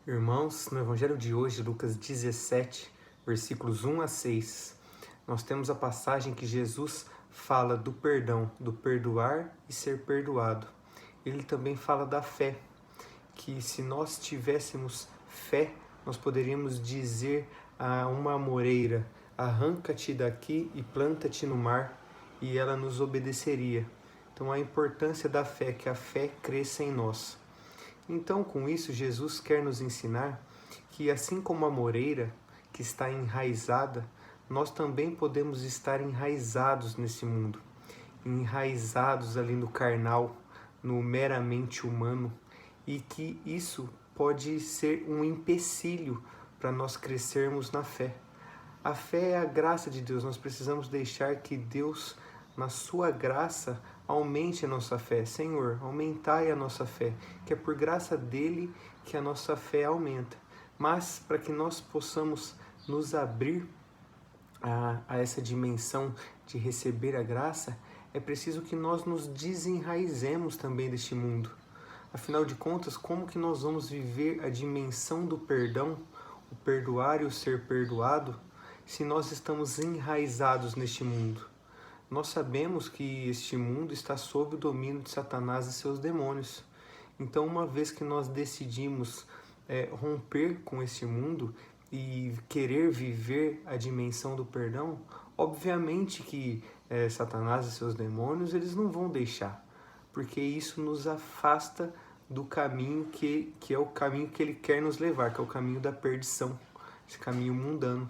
Irmãos, no Evangelho de hoje, Lucas 17, versículos 1 a 6, nós temos a passagem que Jesus fala do perdão, do perdoar e ser perdoado. Ele também fala da fé, que se nós tivéssemos fé, nós poderíamos dizer a uma amoreira: arranca-te daqui e planta-te no mar, e ela nos obedeceria. Então a importância da fé, que a fé cresça em nós. Então, com isso, Jesus quer nos ensinar que, assim como a moreira que está enraizada, nós também podemos estar enraizados nesse mundo, enraizados ali no carnal, no meramente humano, e que isso pode ser um empecilho para nós crescermos na fé. A fé é a graça de Deus, nós precisamos deixar que Deus, na sua graça, aumente a nossa fé. Senhor, aumentai a nossa fé, que é por graça dele que a nossa fé aumenta. Mas para que nós possamos nos abrir a essa dimensão de receber a graça, é preciso que nós nos desenraizemos também deste mundo. Afinal de contas, como que nós vamos viver a dimensão do perdão, o perdoar e o ser perdoado, se nós estamos enraizados neste mundo? Nós sabemos que este mundo está sob o domínio de Satanás e seus demônios. Então, uma vez que nós decidimos romper com este mundo e querer viver a dimensão do perdão, obviamente que Satanás e seus demônios, eles não vão deixar, porque isso nos afasta do caminho que é o caminho que ele quer nos levar, que é o caminho da perdição, esse caminho mundano.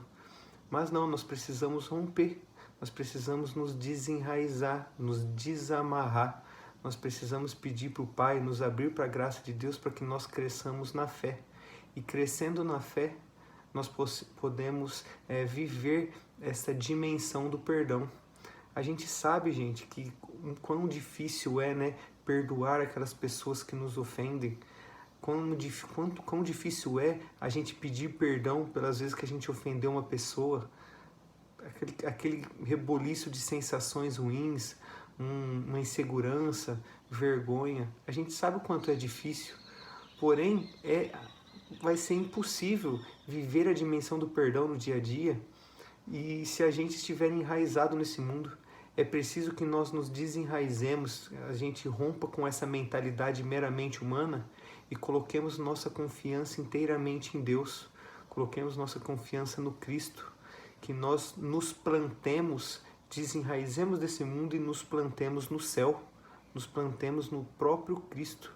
Mas não, nós precisamos romper, nós precisamos nos desenraizar, nos desamarrar, nós precisamos pedir para o Pai nos abrir para a graça de Deus para que nós cresçamos na fé. E crescendo na fé, nós podemos viver essa dimensão do perdão. A gente sabe, gente, que quão difícil é, né, perdoar aquelas pessoas que nos ofendem. Quão difícil é a gente pedir perdão pelas vezes que a gente ofendeu uma pessoa, aquele reboliço de sensações ruins, uma insegurança, vergonha. A gente sabe o quanto é difícil, porém vai ser impossível viver a dimensão do perdão no dia a dia e se a gente estiver enraizado nesse mundo. É preciso que nós nos desenraizemos, a gente rompa com essa mentalidade meramente humana e coloquemos nossa confiança inteiramente em Deus, coloquemos nossa confiança no Cristo, que nós nos plantemos, desenraizemos desse mundo e nos plantemos no céu, nos plantemos no próprio Cristo.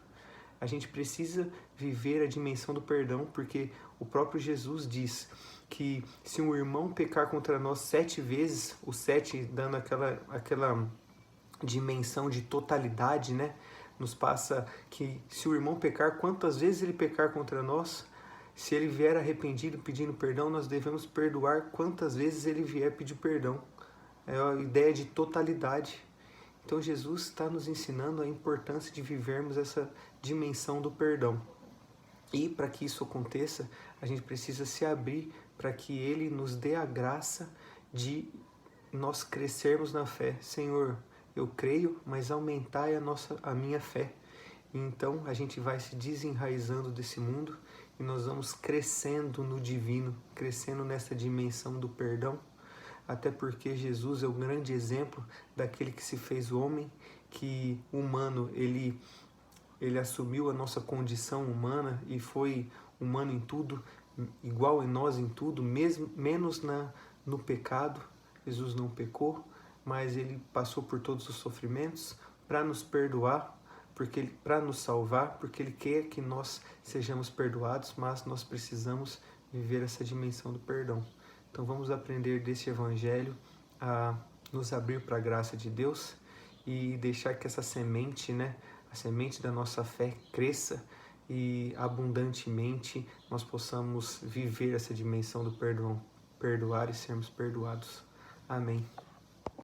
A gente precisa viver a dimensão do perdão, porque o próprio Jesus diz que se um irmão pecar contra nós 7 vezes, o 7 dando aquela dimensão de totalidade, né? Nos passa que se o irmão pecar, quantas vezes ele pecar contra nós, se ele vier arrependido pedindo perdão, nós devemos perdoar quantas vezes ele vier pedir perdão. É a ideia de totalidade. Então Jesus está nos ensinando a importância de vivermos essa dimensão do perdão. E para que isso aconteça, a gente precisa se abrir para que Ele nos dê a graça de nós crescermos na fé. Senhor, eu creio, mas aumentai a minha fé. E então a gente vai se desenraizando desse mundo e nós vamos crescendo no divino, crescendo nessa dimensão do perdão. Até porque Jesus é o grande exemplo daquele que se fez homem, que humano, ele assumiu a nossa condição humana e foi humano em tudo, igual em nós em tudo, menos no pecado. Jesus não pecou, mas ele passou por todos os sofrimentos para nos perdoar, para nos salvar, porque ele quer que nós sejamos perdoados, mas nós precisamos viver essa dimensão do perdão. Então vamos aprender desse evangelho a nos abrir para a graça de Deus e deixar que essa semente, né, a semente da nossa fé cresça e abundantemente nós possamos viver essa dimensão do perdão, perdoar e sermos perdoados. Amém.